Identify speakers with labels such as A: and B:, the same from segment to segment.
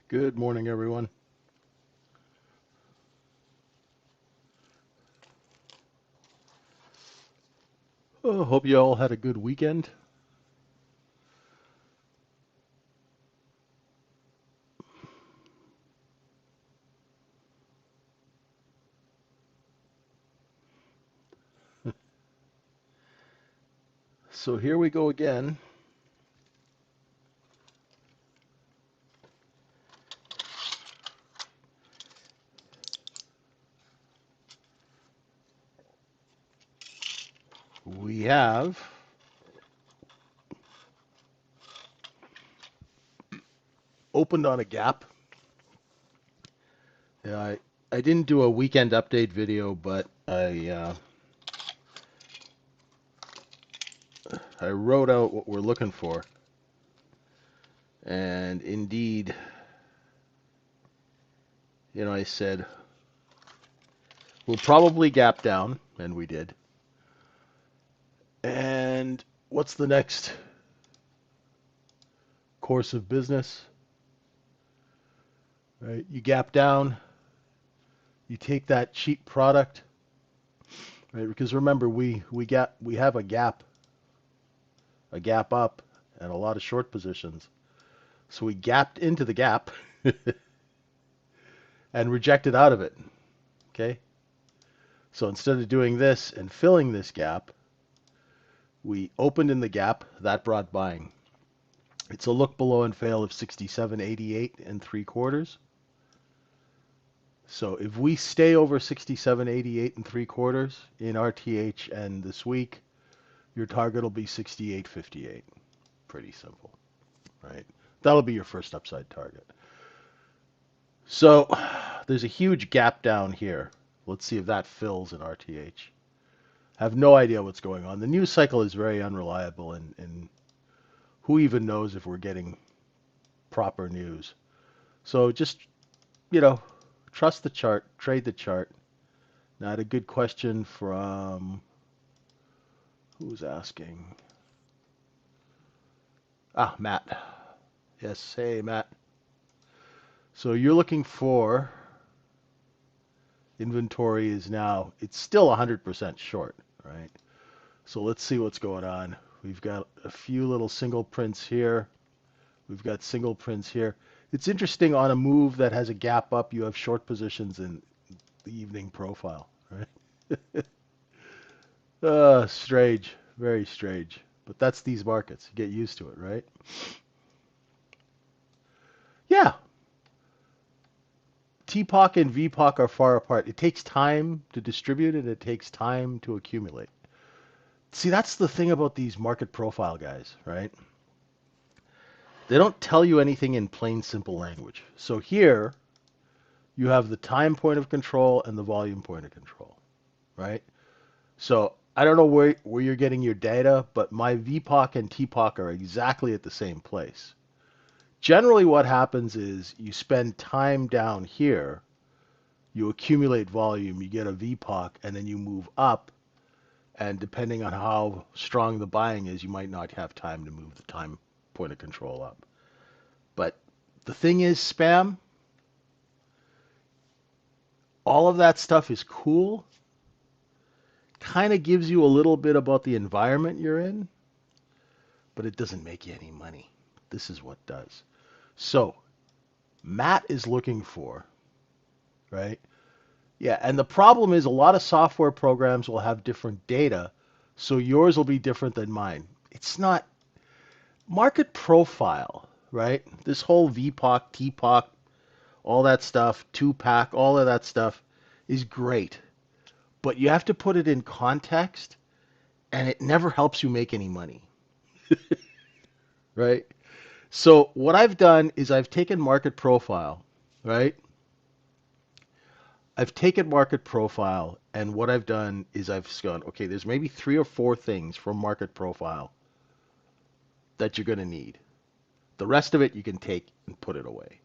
A: Good morning, everyone. Oh, hope you all had a good weekend. So here we go again. We have opened on a gap. Yeah, I didn't do a weekend update video, but I wrote out what we're looking for, and indeed, I said we'll probably gap down, and we did. And what's the next course of business? Right, you gap down, you take that cheap product, right? Because remember, we have a gap up, and a lot of short positions. So we gapped into the gap and rejected out of it. Okay? So instead of doing this and filling this gap, we opened in the gap. That brought buying. It's a look below and fail of 67.88 and 3/4. So if we stay over 67.88 and 3/4 in RTH and this week, your target will be 68.58. Pretty simple, right? That'll be your first upside target. So there's a huge gap down here. Let's see if that fills in RTH. Have no idea what's going on. The news cycle is very unreliable, and who even knows if we're getting proper news. So just, trust the chart, trade the chart. Now, I had a good question from, who's asking? Matt. Yes, hey, Matt. So you're looking for inventory is now, it's still 100% short, right? So let's see what's going on. We've got a few little single prints here. We've got single prints here. It's interesting, on a move that has a gap up, you have short positions in the evening profile, right? Strange, very strange. But that's these markets. You get used to it, right? Yeah, TPOC and VPOC are far apart. It takes time to distribute and it takes time to accumulate. See, that's the thing about these market profile guys, right? They don't tell you anything in plain, simple language. So here, you have the time point of control and the volume point of control, right? So I don't know where you're getting your data, but my VPOC and TPOC are exactly at the same place. Generally, what happens is you spend time down here, you accumulate volume, you get a VPOC, and then you move up. And depending on how strong the buying is, you might not have time to move the time point of control up. But the thing is, spam, all of that stuff is cool. Kind of gives you a little bit about the environment you're in, but it doesn't make you any money. This is what does. So, Matt is looking for, right? Yeah, and the problem is a lot of software programs will have different data, so yours will be different than mine. It's not market profile, right? This whole VPOC, TPOC, all that stuff, 2-pack, all of that stuff is great. But you have to put it in context, and it never helps you make any money, right? So what I've done is I've taken market profile, right? I've taken market profile, and what I've done is I've gone, okay, there's maybe 3 or 4 things from market profile that you're going to need. The rest of it you can take and put it away,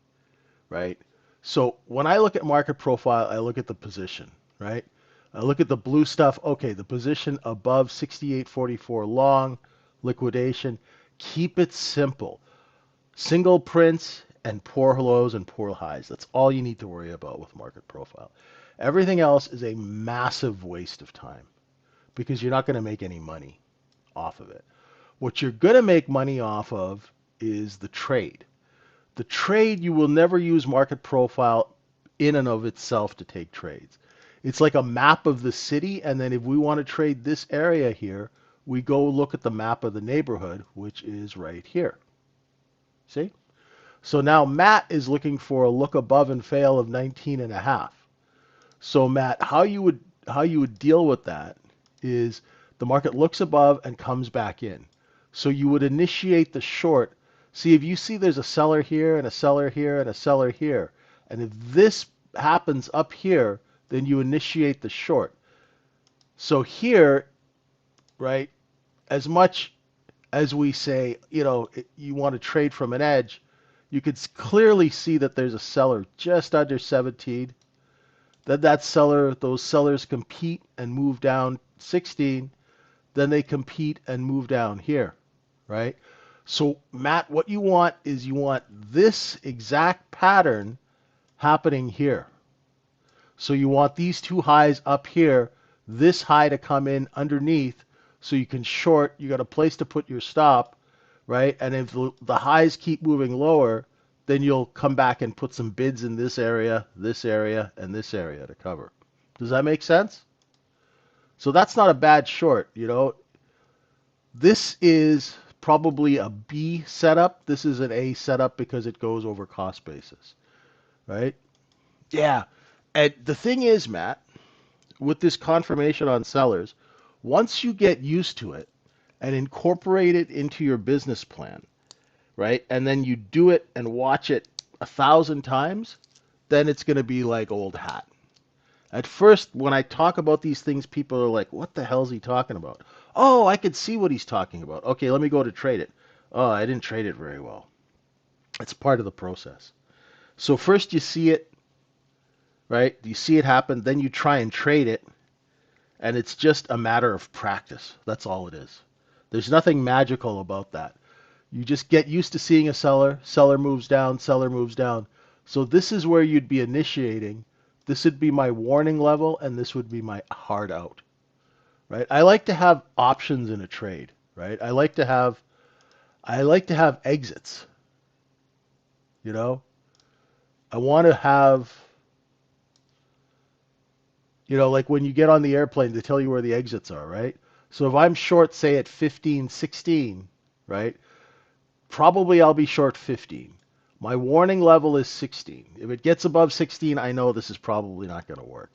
A: right? So when I look at market profile, I look at the position, right? I look at the blue stuff. Okay, the position above 68.44 long, liquidation. Keep it simple. Single prints and poor lows and poor highs. That's all you need to worry about with market profile. Everything else is a massive waste of time because you're not going to make any money off of it. What you're going to make money off of is the trade. The trade, you will never use market profile in and of itself to take trades. It's like a map of the city, and then if we want to trade this area here, we go look at the map of the neighborhood, which is right here. See? So now Matt is looking for a look above and fail of 19.5. So Matt, how you would deal with that is the market looks above and comes back in. So you would initiate the short. See, if you see there's a seller here and a seller here and a seller here, and if this happens up here, then you initiate the short. So here, right, as much as we say, you want to trade from an edge, you could clearly see that there's a seller just under 17. Then those sellers compete and move down 16. Then they compete and move down here, right? So Matt, what you want is you want this exact pattern happening here. So you want these two highs up here, this high to come in underneath so you can short. You got a place to put your stop, right? And if the highs keep moving lower, then you'll come back and put some bids in this area, and this area to cover. Does that make sense? So that's not a bad short, This is probably a B setup. This is an A setup because it goes over cost basis, right? Yeah. And the thing is, Matt, with this confirmation on sellers, once you get used to it and incorporate it into your business plan, right? And then you do it and watch it 1,000 times, then it's going to be like old hat. At first, when I talk about these things, people are like, what the hell is he talking about? Oh, I could see what he's talking about. Okay, let me go to trade it. Oh, I didn't trade it very well. It's part of the process. So first you see it, right? You see it happen, then you try and trade it, and it's just a matter of practice. That's all it is. There's nothing magical about that. You just get used to seeing a seller moves down, seller moves down. So this is where you'd be initiating. This would be my warning level, and this would be my hard out, right? I like to have options in a trade, right? I like to have exits, I want to have, like when you get on the airplane, they tell you where the exits are, right? So if I'm short, say at 15, 16, right? Probably I'll be short 15. My warning level is 16. If it gets above 16, I know this is probably not going to work.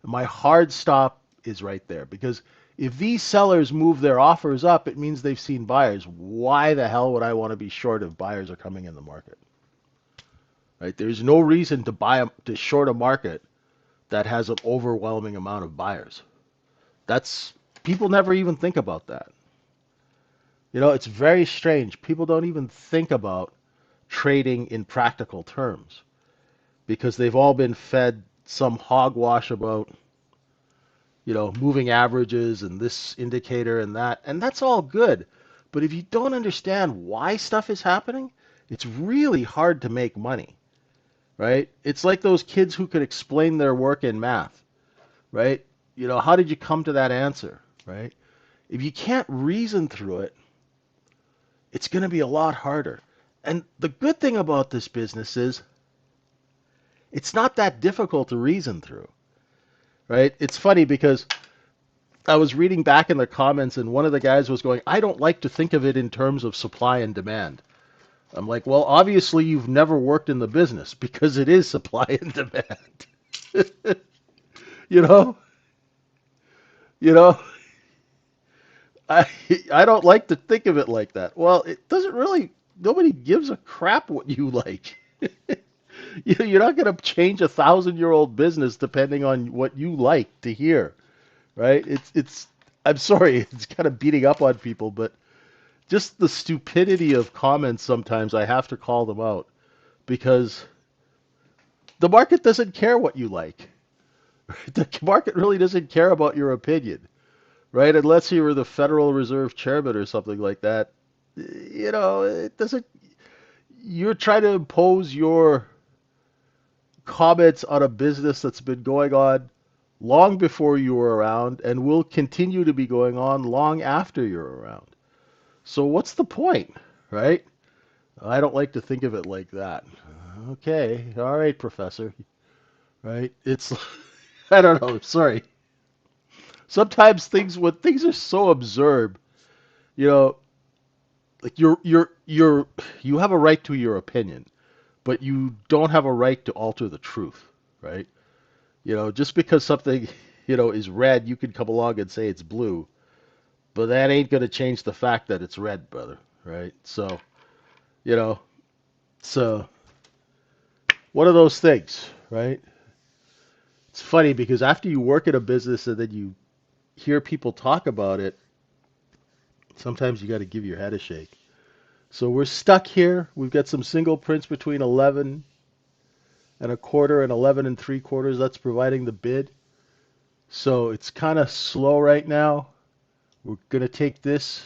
A: My hard stop is right there because if these sellers move their offers up, it means they've seen buyers. Why the hell would I want to be short if buyers are coming in the market? Right? There's no reason to short a market that has an overwhelming amount of buyers. People never even think about that. It's very strange. People don't even think about trading in practical terms because they've all been fed some hogwash about, moving averages and this indicator and that's all good. But if you don't understand why stuff is happening, it's really hard to make money, right? It's like those kids who could explain their work in math, right? How did you come to that answer, right? If you can't reason through it, it's going to be a lot harder. And the good thing about this business is it's not that difficult to reason through, right? It's funny because I was reading back in the comments and one of the guys was going, I don't like to think of it in terms of supply and demand. I'm like, well, obviously you've never worked in the business because it is supply and demand. you know, you know, I I don't like to think of it like that. Well, it doesn't really. Nobody gives a crap what you like. You're not going to change 1,000-year-old business depending on what you like to hear, right? It's. I'm sorry, it's kind of beating up on people, but just the stupidity of comments sometimes I have to call them out because the market doesn't care what you like. The market really doesn't care about your opinion, right? Unless you were the Federal Reserve chairman or something like that. It doesn't. you're trying to impose your comments on a business that's been going on long before you were around and will continue to be going on long after you're around. So what's the point, right? I don't like to think of it like that. Okay, all right, professor. Right? It's I don't know. Sorry. Sometimes when things are so absurd, you know, like you have a right to your opinion, but you don't have a right to alter the truth, right? Just because something, is red, you could come along and say it's blue, but that ain't gonna change the fact that it's red, brother, right? So, you know, so one of those things, right? It's funny because after you work in a business and then you hear people talk about it, sometimes you got to give your head a shake. So we're stuck here. We've got some single prints between 11 and a quarter and 11 and three quarters. That's providing the bid. So it's kind of slow right now. We're going to take this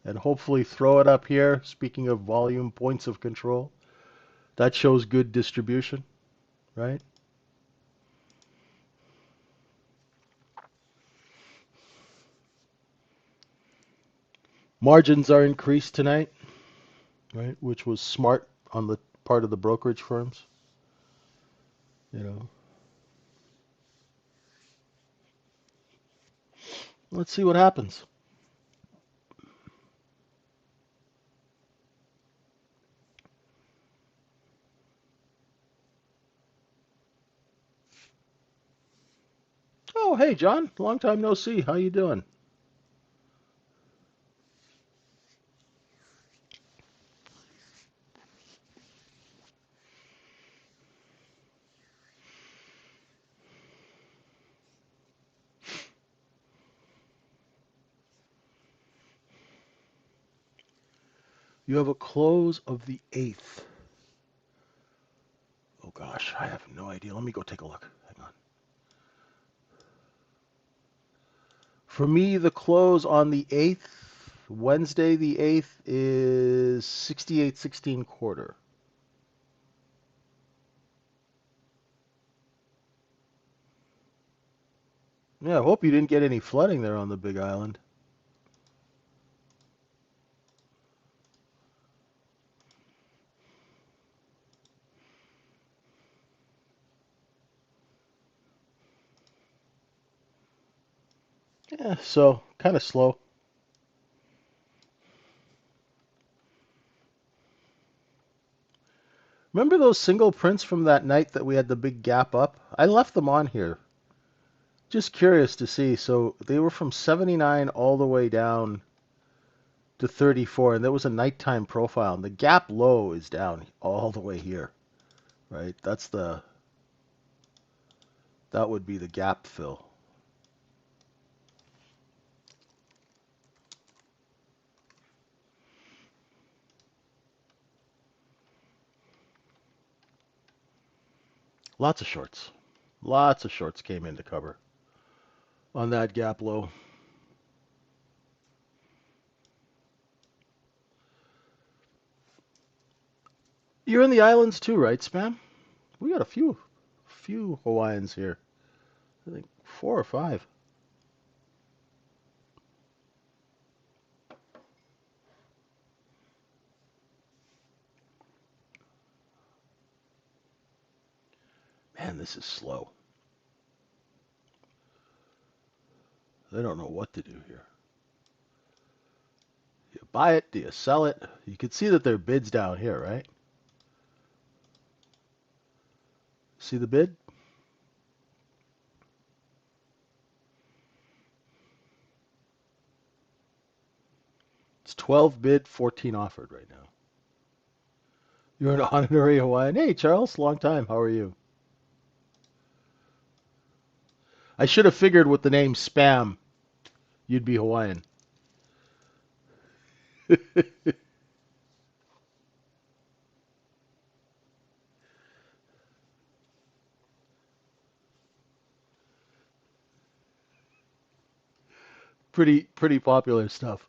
A: and hopefully throw it up here. Speaking of volume, points of control, that shows good distribution, right? Margins are increased tonight, right? Which was smart on the part of the brokerage firms, you know. Let's see what happens. Oh, hey, John. Long time no see. How you doing? You have a close of the 8th. Oh, gosh. I have no idea. Let me go take a look. Hang on. For me, the close on the 8th, Wednesday the 8th, is 68.16 quarter. Yeah, I hope you didn't get any flooding there on the Big Island. Yeah, so kind of slow. Remember those single prints from that night that we had the big gap up? I left them on here. Just curious to see. So they were from 79 all the way down to 34, and there was a nighttime profile, and the gap low is down all the way here, right? That would be the gap fill. Lots of shorts. Lots of shorts came in to cover on that gap low. You're in the islands too, right, Spam? We got a few Hawaiians here. I think 4 or 5. Man, this is slow. They don't know what to do here. Do you buy it? Do you sell it? You can see that there are bids down here, right? See the bid? It's 12 bid, 14 offered right now. You're an honorary Hawaiian. Hey, Charles, long time. How are you? I should have figured with the name Spam, you'd be Hawaiian. Pretty popular stuff.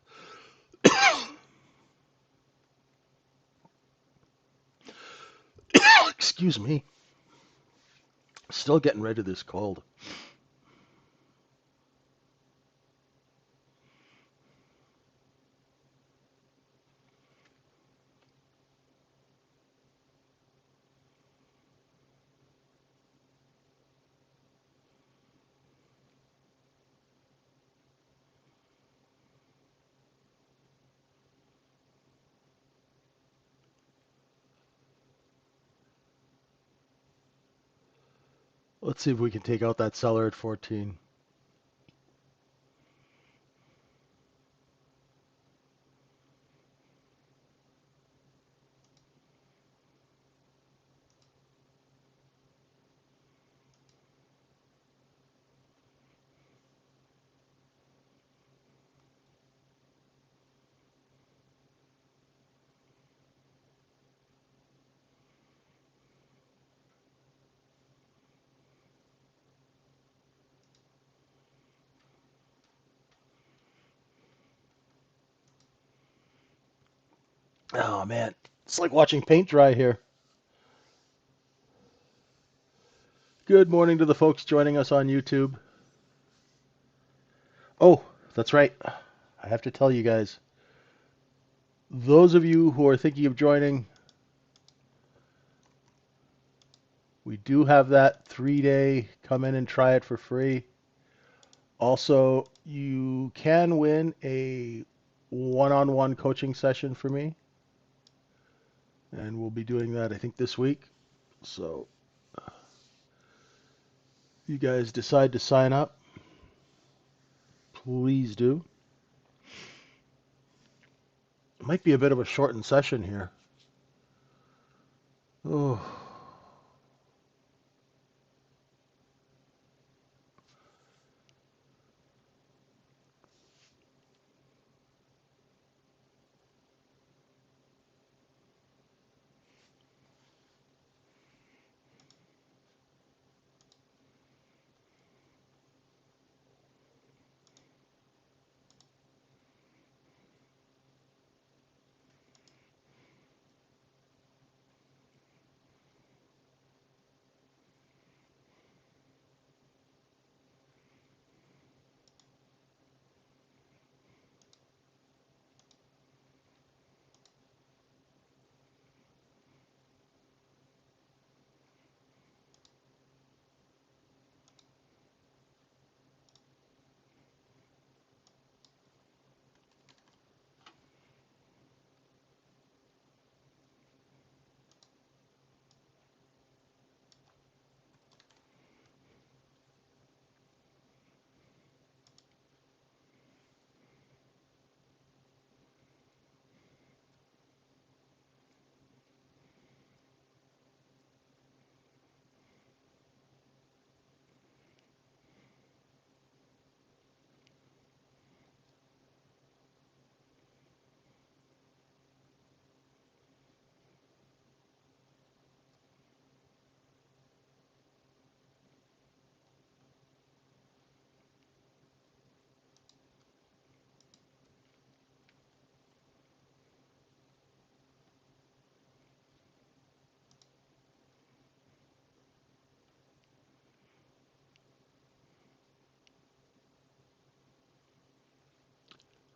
A: Excuse me. Still getting rid of this cold. Let's see if we can take out that seller at 14. Oh man, it's like watching paint dry here. Good morning to the folks joining us on YouTube. Oh, that's right. I have to tell you guys, those of you who are thinking of joining, we do have that 3-day come in and try it for free. Also, you can win a one-on-one coaching session for me, and we'll be doing that, I think, this week. So, if you guys decide to sign up, please do. It might be a bit of a shortened session here. Oh.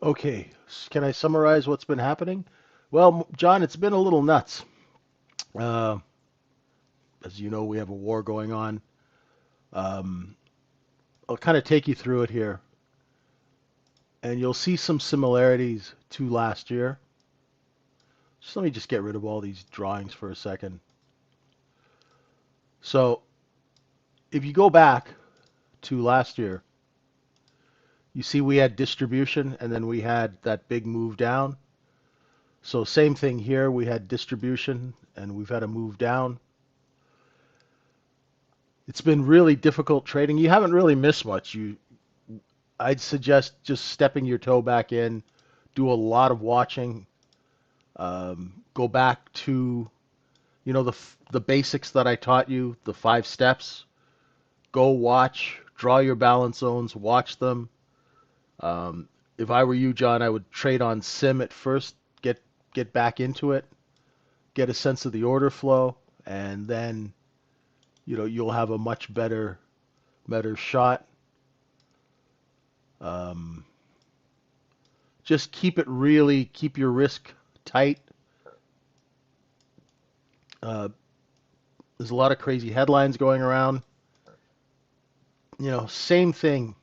A: Okay, can I summarize what's been happening? Well, John, it's been a little nuts. Uh, as you know, we have a war going on. Um, I'll kind of take you through it here, and you'll see some similarities to last year. So let me just get rid of all these drawings for a second. So if you go back to last year, you see we had distribution and then we had that big move down. So same thing here, we had distribution and we've had a move down. It's been really difficult trading. You haven't really missed much. I'd suggest just stepping your toe back in, do a lot of watching, go back to, the basics that I taught you, the 5 steps. Go watch, draw your balance zones, watch them. If I were you, John, I would trade on sim at first, get back into it, get a sense of the order flow, and then you'll have a much better shot. Um, just keep your risk tight. Uh, there's a lot of crazy headlines going around. Same thing.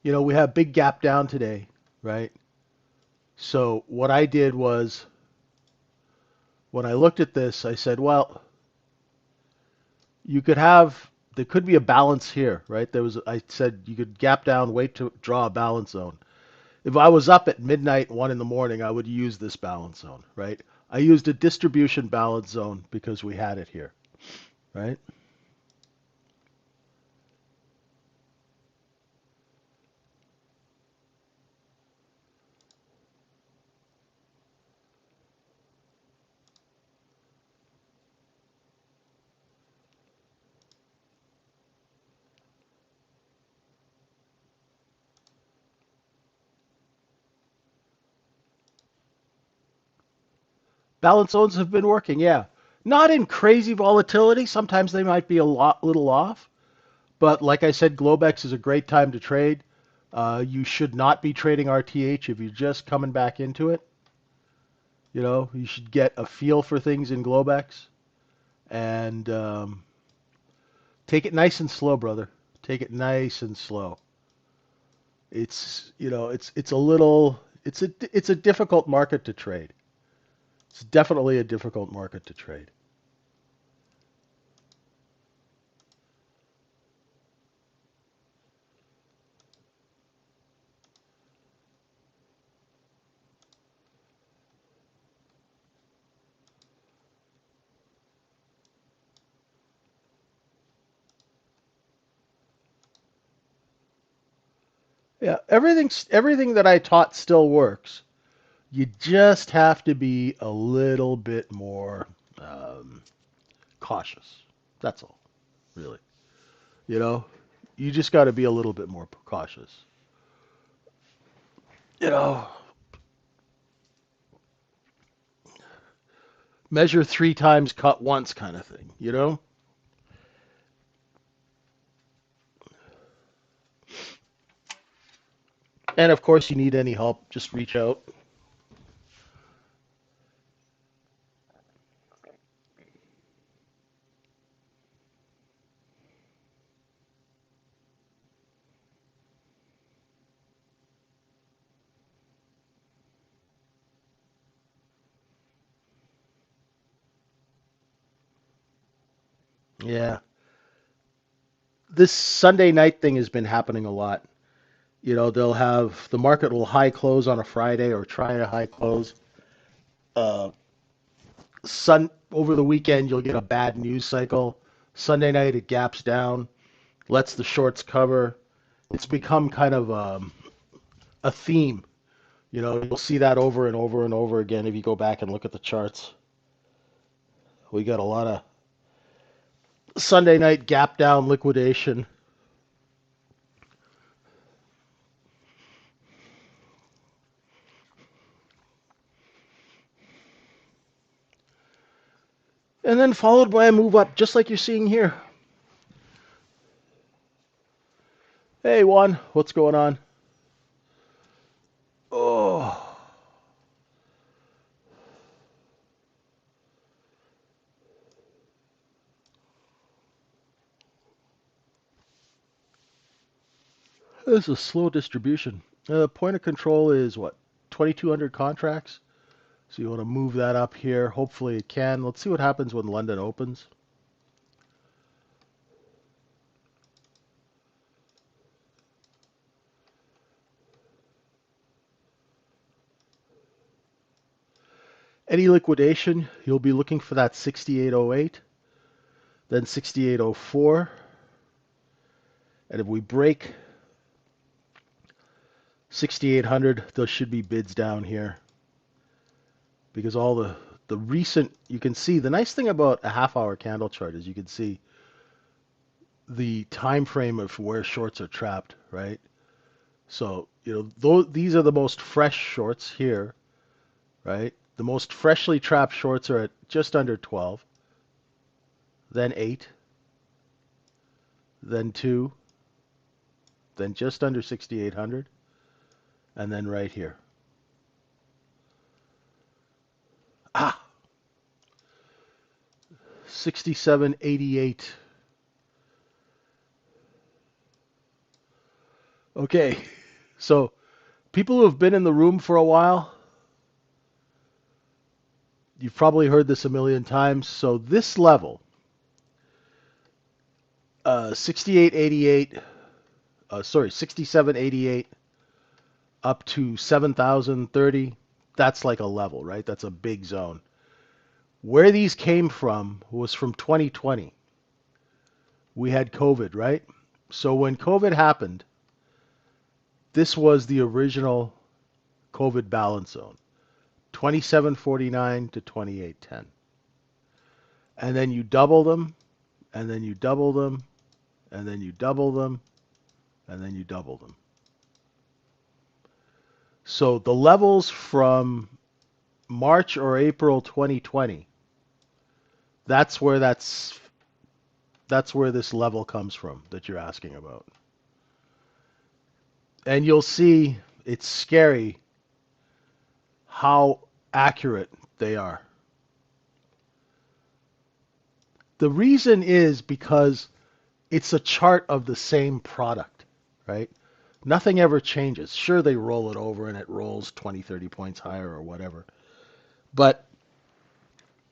A: We have big gap down today, right? So what I did was when I looked at this, I said, well, there could be a balance here, right? I said you could gap down, wait to draw a balance zone. If I was up at midnight, 1 in the morning, I would use this balance zone, right? I used a distribution balance zone because we had it here, right? Balance zones have been working, yeah. Not in crazy volatility. Sometimes they might be little off. But like I said, Globex is a great time to trade. You should not be trading RTH if you're just coming back into it. You should get a feel for things in Globex and take it nice and slow, brother. Take it nice and slow. It's a difficult market to trade. It's definitely a difficult market to trade. Yeah, everything that I taught still works. You just have to be a little bit more um, cautious. That's all, really. You know, you just got to be a little bit more cautious. You know, measure 3 times, cut once, kind of thing. And of course, you need any help, just reach out. Yeah, this Sunday night thing has been happening a lot. They'll have the market will high close on a Friday or try to high close. Uh, over the weekend, you'll get a bad news cycle. Sunday night, it gaps down, lets the shorts cover. It's become kind of a theme. You'll see that over and over and over again if you go back and look at the charts. We got a lot of Sunday night gap down liquidation. And then followed by a move up, just like you're seeing here. Hey, Juan, what's going on? Oh, this is a slow distribution. Point of control is what? 2,200 contracts. So you want to move that up here. Hopefully it can. Let's see what happens when London opens. Any liquidation, you'll be looking for that 6808, then 6804. And if we break 6,800, there should be bids down here because all the recent, you can see the nice thing about a half-hour candle chart is you can see the time frame of where shorts are trapped, right? So these are the most fresh shorts here, right? The most freshly trapped shorts are at just under 12, then 8, then 2, then just under 6,800, and then right here. Ah, 67.88. Okay, so people who have been in the room for a while, you've probably heard this a million times. So this level, 68.88, 67.88 up to 7,030, that's like a level, right? That's a big zone. Where these came from was from 2020. We had COVID, right? So when COVID happened, this was the original COVID balance zone, 27.49 to 28.10. And then you double them, and then you double them, and then you double them, and then you double them. So the levels from March or April 2020, that's where this level comes from that you're asking about. And you'll see it's scary how accurate they are. The reason is because it's a chart of the same product, right? Nothing ever changes. Sure, they roll it over and it rolls 20, 30 points higher or whatever. But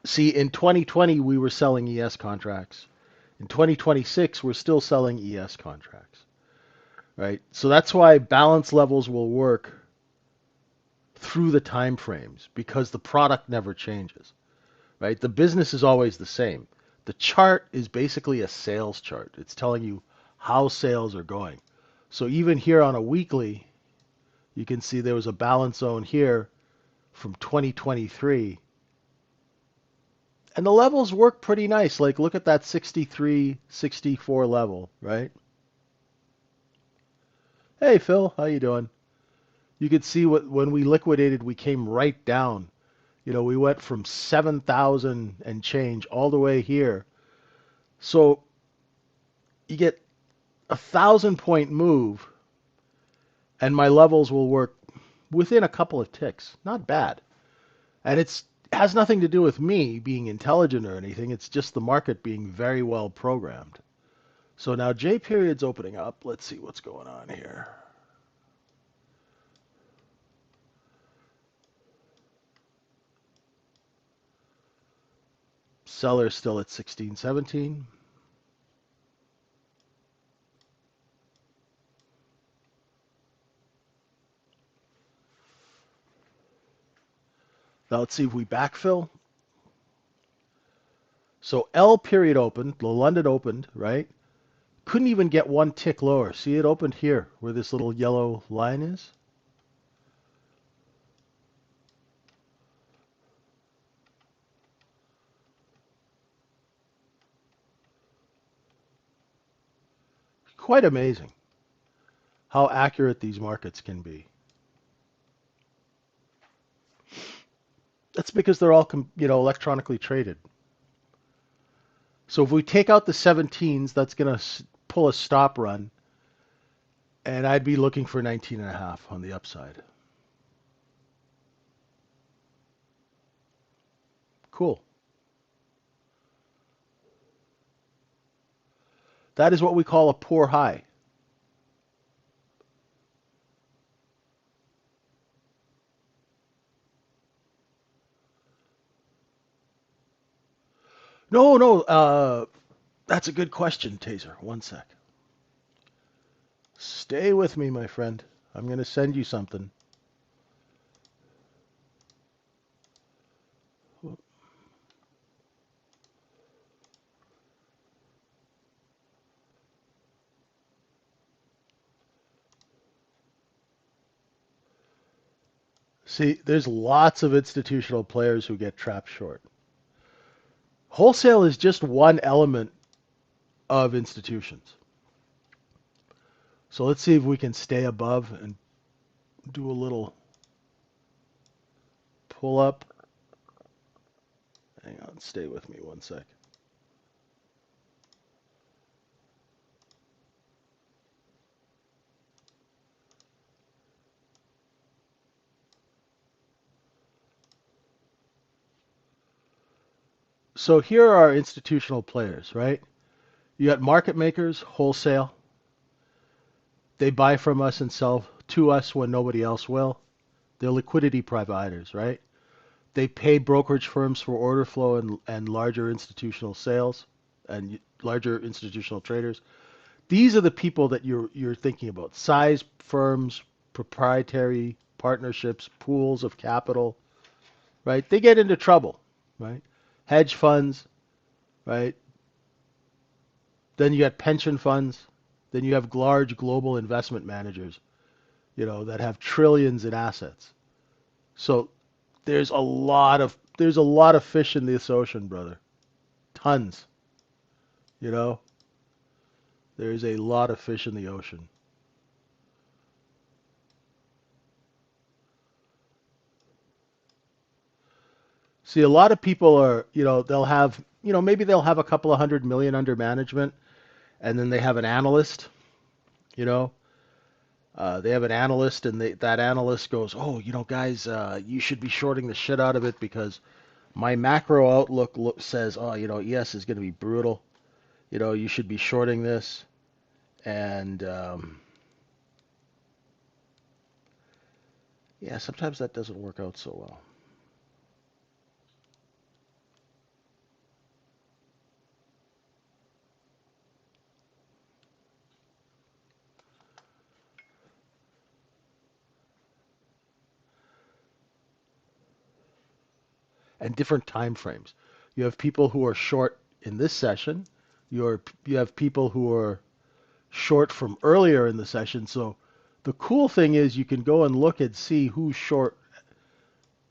A: see, in 2020, we were selling ES contracts. In 2026, we're still selling ES contracts, right? So that's why balance levels will work through the time frames because the product never changes, right? The business is always the same. The chart is basically a sales chart. It's telling you how sales are going. So even here on a weekly, you can see there was a balance zone here from 2023. And the levels work pretty nice. Like look at that 63, 64 level, right? Hey Phil, how you doing? You could see when we liquidated, we came right down. You know, we went from 7,000 and change all the way here. So you get 1,000-point move, and my levels will work within a couple of ticks. Not bad. And it has nothing to do with me being intelligent or anything. It's just the market being very well programmed. So now J period's opening up. Let's see what's going on here. Seller's still at 16.17. Now let's see if we backfill. So L period opened, the London opened, right? Couldn't even get one tick lower. See, it opened here where this little yellow line is. Quite amazing how accurate these markets can be. That's because they're all, electronically traded. So if we take out the 17s, that's going to pull a stop run, and I'd be looking for 19.5 on the upside. Cool. That is what we call a poor high. No, that's a good question, Taser. One sec. Stay with me, my friend. I'm going to send you something. See, there's lots of institutional players who get trapped short. Wholesale is just one element of institutions. So let's see if we can stay above and do a little pull up. Hang on, stay with me one sec. So here are our institutional players, right? You got market makers, wholesale. They buy from us and sell to us when nobody else will. They're liquidity providers, right? They pay brokerage firms for order flow and larger institutional sales and larger institutional traders. These are the people that you're thinking about. Size firms, proprietary partnerships, pools of capital, right? They get into trouble, right? Hedge funds, right? Then you got pension funds. Then you have large global investment managers, that have trillions in assets. So there's a lot of fish in this ocean, brother. Tons, you know. There's a lot of fish in the ocean. See, a lot of people are, they'll have, maybe they'll have a couple of 100 million under management, and then they have an analyst, you know, they have an analyst, and that analyst goes, oh, guys, you should be shorting the shit out of it because my macro outlook says, oh, ES is going to be brutal. You should be shorting this, and yeah, sometimes that doesn't work out so well. And different time frames. You have people who are short in this session. You have people who are short from earlier in the session. So the cool thing is you can go and look and see who's short.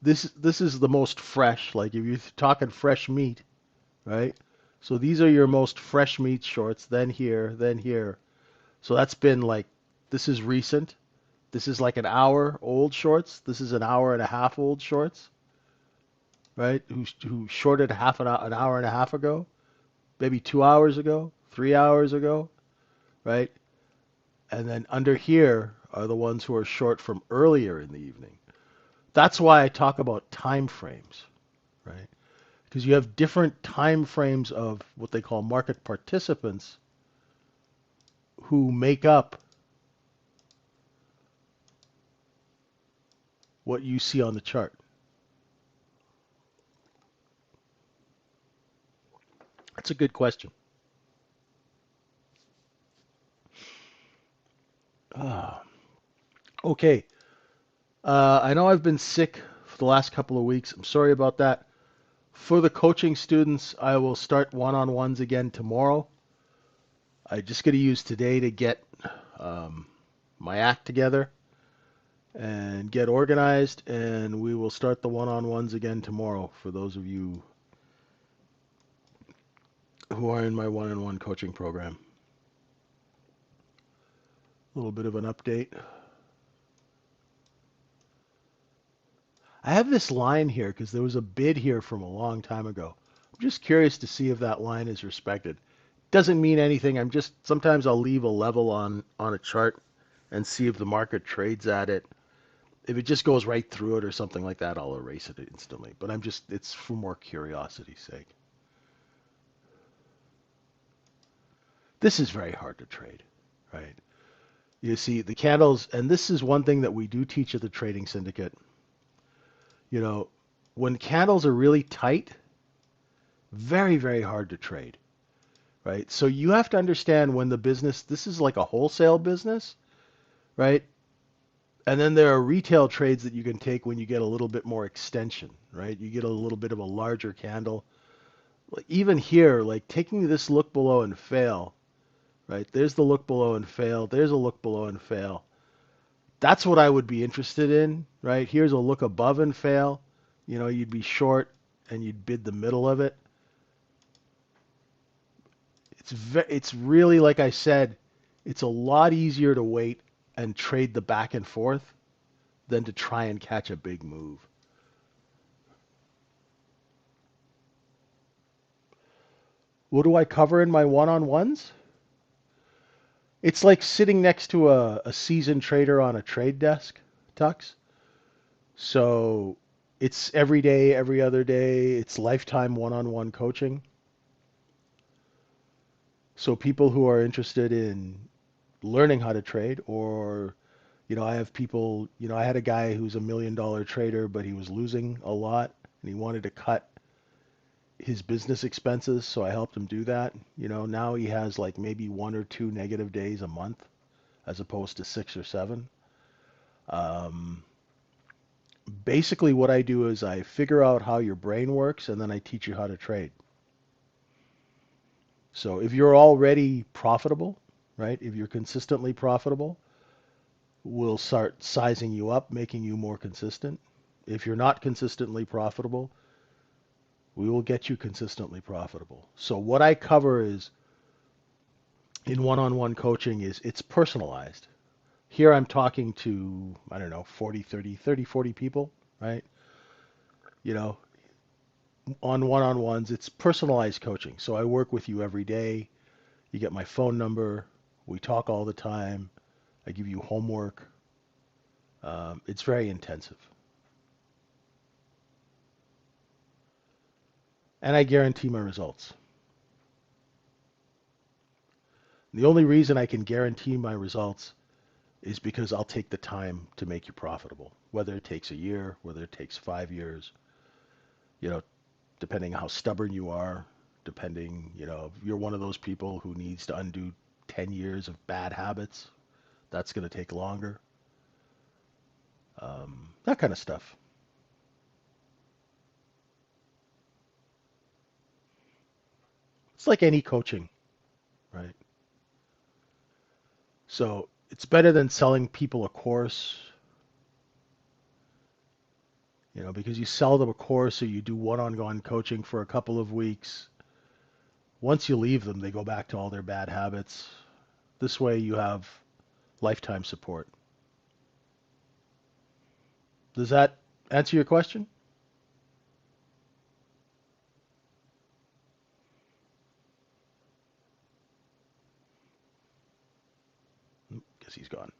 A: This is the most fresh. Like if you're talking fresh meat, right? So these are your most fresh meat shorts. Then here, then here. So that's been like this is recent. This is like an hour old shorts. This is an hour and a half old shorts, right? Who shorted an hour and a half ago, maybe 2 hours ago, 3 hours ago, right? And then under here are the ones who are short from earlier in the evening. That's why I talk about time frames, right? Because you have different time frames of what they call market participants who make up what you see on the chart. That's a good question. Ah, okay. I know I've been sick for the last couple of weeks. I'm sorry about that. For the coaching students, I will start one-on-ones again tomorrow. I just got to use today to get um, my act together and get organized, and we will start the one-on-ones again tomorrow for those of you who are in my one-on-one coaching program. A little bit of an update. I have this line here because there was a bid here from a long time ago. I'm just curious to see if that line is respected. Doesn't mean anything. Sometimes I'll leave a level on a chart and see if the market trades at it. If it just goes right through it or something like that, I'll erase it instantly. But it's for more curiosity's sake. This is very hard to trade, right? You see the candles, and this is one thing that we do teach at the trading syndicate. You know, when candles are really tight, very, very hard to trade, right? So you have to understand when this is like a wholesale business, right? And then there are retail trades that you can take when you get a little bit more extension, right? You get a little bit of a larger candle. Like even here, like taking this look below and fail, right? There's the look below and fail. There's a look below and fail. That's what I would be interested in, right? Here's a look above and fail. You'd be short and you'd bid the middle of it. It's really like I said, it's a lot easier to wait and trade the back and forth than to try and catch a big move. What do I cover in my one-on-ones? It's like sitting next to a seasoned trader on a trade desk, Tux. So it's every day, every other day. It's lifetime one-on-one coaching. So people who are interested in learning how to trade, or I have people, I had a guy who's $1 million trader, but he was losing a lot and he wanted to cut his business expenses, so I helped him do that. Now he has like maybe 1 or 2 negative days a month as opposed to 6 or 7. Um, Basically, what I do is I figure out how your brain works and then I teach you how to trade. So if you're already profitable, right, if you're consistently profitable, we'll start sizing you up, making you more consistent. If you're not consistently profitable, we will get you consistently profitable. So what I cover is in one-on-one coaching is it's personalized. Here I'm talking to, I don't know, 40 people, right? You know, on one-on-ones, it's personalized coaching. So I work with you every day. You get my phone number. We talk all the time. I give you homework. It's very intensive. And I guarantee my results. The only reason I can guarantee my results is because I'll take the time to make you profitable. Whether it takes a year, whether it takes 5 years, you know, depending how stubborn you are, depending, if you're one of those people who needs to undo 10 years of bad habits, that's going to take longer. That kind of stuff. It's like any coaching, right? So it's better than selling people a course, because you sell them a course or you do one-on-one coaching for a couple of weeks. Once you leave them, they go back to all their bad habits. This way you have lifetime support. Does that answer your question? Guess he's gone.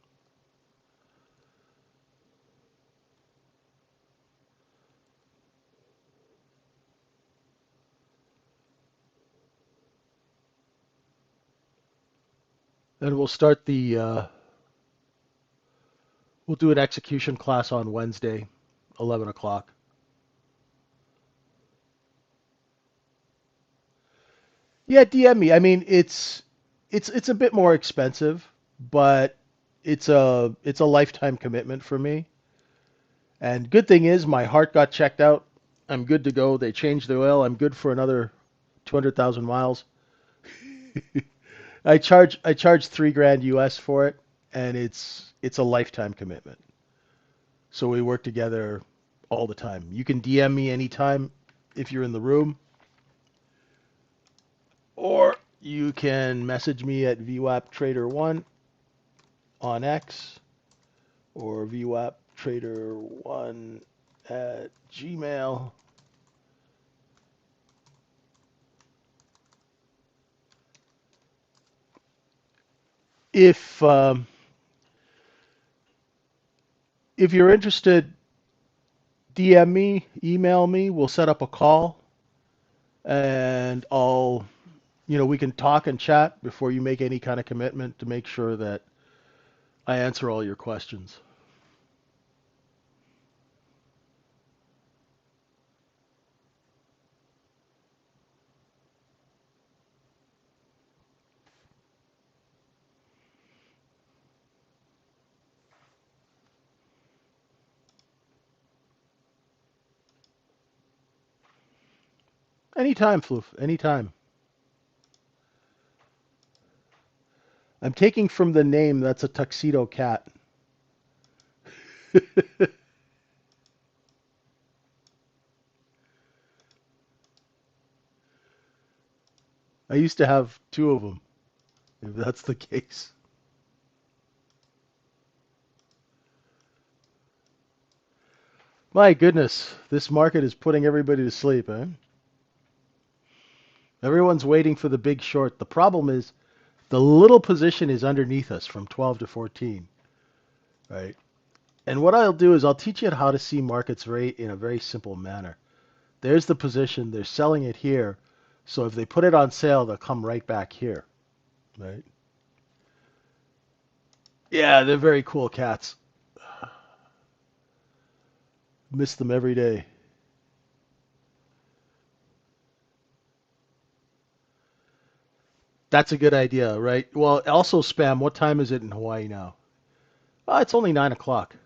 A: Then we'll do an execution class on Wednesday, 11 o'clock. Yeah, DM me. I mean, it's a bit more expensive, but it's a lifetime commitment for me. And good thing is my heart got checked out. I'm good to go. They changed the oil. I'm good for another 200,000 miles. I charge 3 grand US for it, and it's a lifetime commitment. So we work together all the time. You can DM me anytime if you're in the room, or you can message me at vwaptrader1 on X or vwaptrader1 at Gmail. If if you're interested, DM me, email me. We'll set up a call, and we can talk and chat before you make any kind of commitment to make sure that I answer all your questions. Anytime, Floof. Anytime. I'm taking from the name that's a tuxedo cat. I used to have two of them, if that's the case. My goodness, this market is putting everybody to sleep, eh? Everyone's waiting for the big short. The problem is the little position is underneath us from 12 to 14, right? And what I'll do is I'll teach you how to see markets rate in a very simple manner. There's the position. They're selling it here. So if they put it on sale, they'll come right back here, right? Yeah, they're very cool cats. Miss them every day. That's a good idea, right? Well, also spam. What time is it in Hawaii now? It's only 9 o'clock.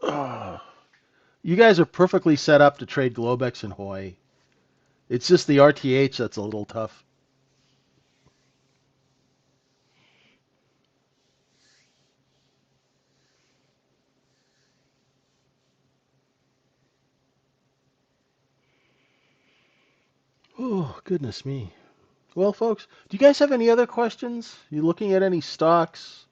A: Ugh. You guys are perfectly set up to trade Globex in Hawaii. It's just the RTH that's a little tough. Oh, goodness me. Well, folks, do you guys have any other questions? You looking at any stocks?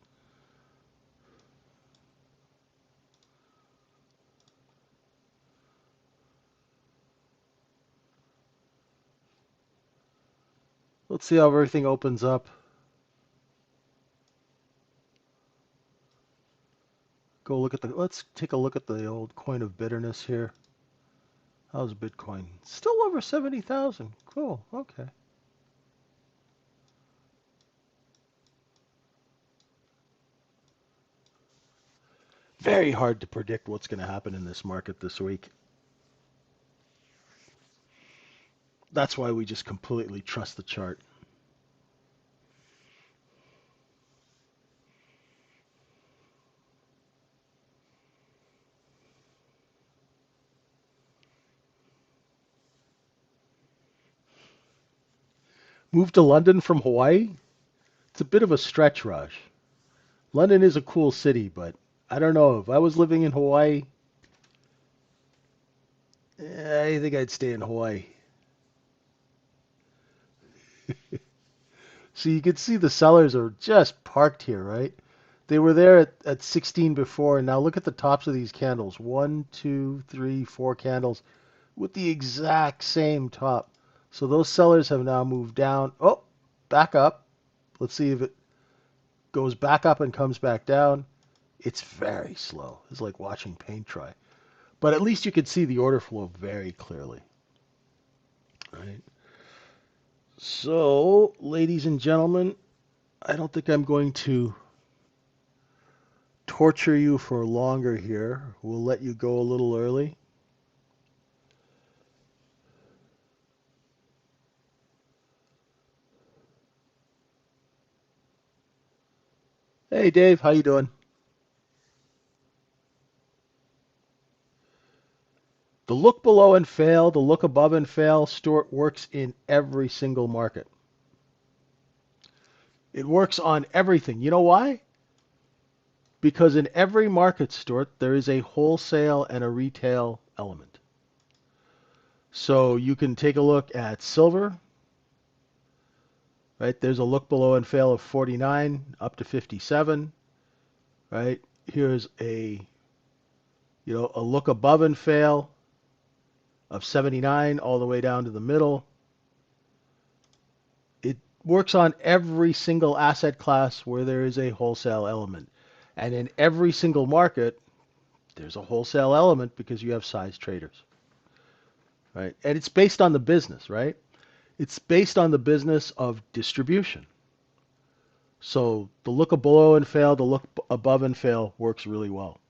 A: Let's see how everything opens up. Let's take a look at the old coin of bitterness here. How's Bitcoin? Still over 70,000. Cool. Okay. Very hard to predict what's going to happen in this market this week. That's why we just completely trust the chart. Move to London from Hawaii? It's a bit of a stretch, Raj. London is a cool city, but I don't know. If I was living in Hawaii, I think I'd stay in Hawaii. So you can see the sellers are just parked here, right? They were there at 16 before, and now look at the tops of these candles. One, two, three, four candles with the exact same top. So those sellers have now moved down. Oh, back up. Let's see if it goes back up and comes back down. It's very slow. It's like watching paint dry. But at least you can see the order flow very clearly. Right? So, ladies and gentlemen, I don't think I'm going to torture you for longer here. We'll let you go a little early. Hey Dave, how you doing? The look below and fail, the look above and fail, Stuart, works in every single market. It works on everything. You know why? Because in every market, Stuart, there is a wholesale and a retail element. So you can take a look at silver, right? There's a look below and fail of 49 up to 57, right? Here's a look above and fail of 79 all the way down to the middle. It works on every single asset class where there is a wholesale element. And in every single market, there's a wholesale element because you have size traders, right? And it's based on the business, right? It's based on the business of distribution. So the look below and fail, the look above and fail works really well.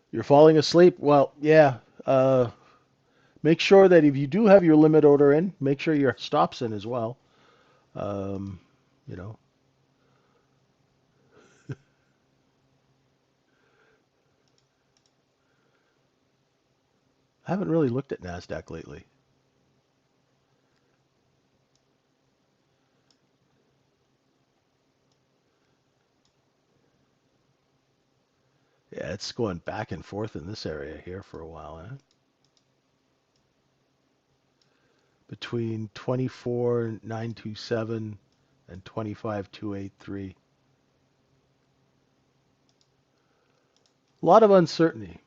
A: You're falling asleep? Well, yeah. Make sure that if you do have your limit order in, make sure your stop's in as well. Um, you know, I haven't really looked at Nasdaq lately. Yeah, it's going back and forth in this area here for a while, eh? Between 24,927 and 25,283. A lot of uncertainty.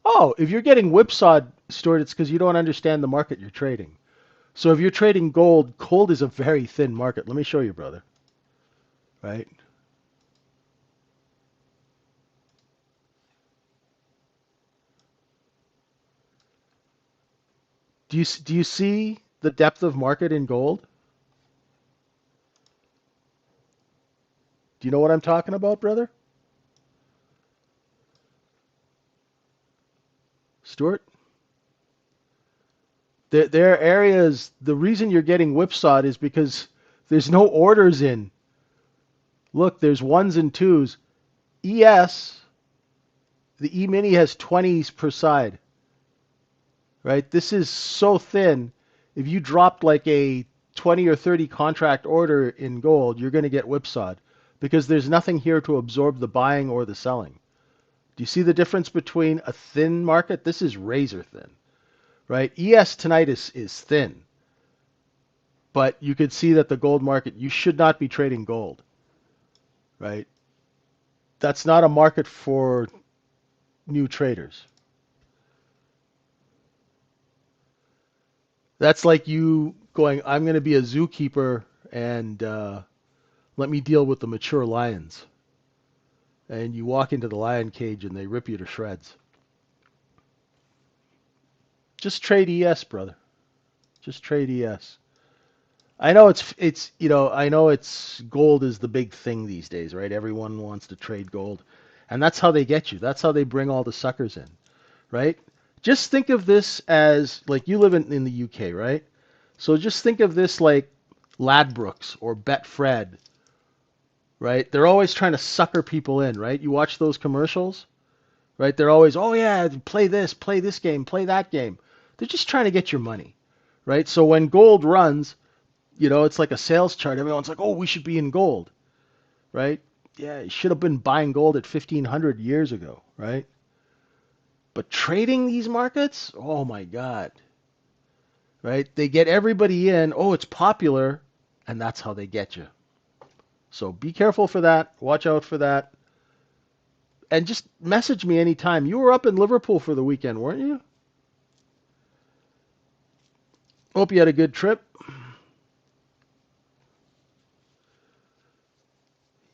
A: Oh, if you're getting whipsawed, Stuart, it's because you don't understand the market you're trading. So if you're trading gold, gold is a very thin market. Let me show you, brother. Right? Do you see the depth of market in gold? Do you know what I'm talking about, brother? Stuart? There are areas, the reason you're getting whipsawed is because there's no orders in. Look, there's ones and twos. ES, the E-mini has 20s per side, right? This is so thin. If you dropped like a 20 or 30 contract order in gold, you're going to get whipsawed because there's nothing here to absorb the buying or the selling. Do you see the difference between a thin market? This is razor thin, right? ES tonight is thin, but you could see that the gold market, you should not be trading gold, right? That's not a market for new traders. That's like you going, I'm going to be a zookeeper and let me deal with the mature lions. And you walk into the lion cage and they rip you to shreds. Just trade ES, brother. Just trade ES. I know I know it's gold is the big thing these days, right? Everyone wants to trade gold. And that's how they get you. That's how they bring all the suckers in, right? Just think of this as like you live in the UK, right? So just think of this like Ladbrokes or Betfred, right? They're always trying to sucker people in, right? You watch those commercials, right? They're always, oh yeah, play this game, play that game. They're just trying to get your money, right? So when gold runs, it's like a sales chart. Everyone's like, oh, we should be in gold, right? Yeah, you should have been buying gold at 1,500 years ago, right? But trading these markets, oh my God, right? They get everybody in. Oh, it's popular, and that's how they get you. So be careful for that. Watch out for that. And just message me anytime. You were up in Liverpool for the weekend, weren't you? Hope you had a good trip.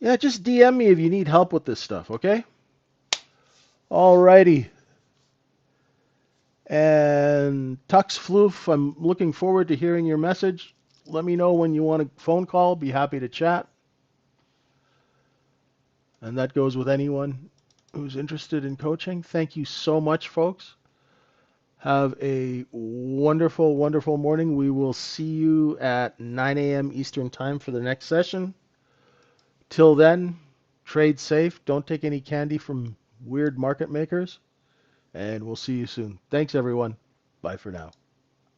A: Yeah, just DM me if you need help with this stuff, okay? Alrighty. And Tux Floof, I'm looking forward to hearing your message. Let me know when you want a phone call. Be happy to chat. And that goes with anyone who's interested in coaching. Thank you so much, folks. Have a wonderful, wonderful morning. We will see you at 9 a.m. Eastern Time for the next session. Till then, trade safe. Don't take any candy from weird market makers. And we'll see you soon. Thanks, everyone. Bye for now.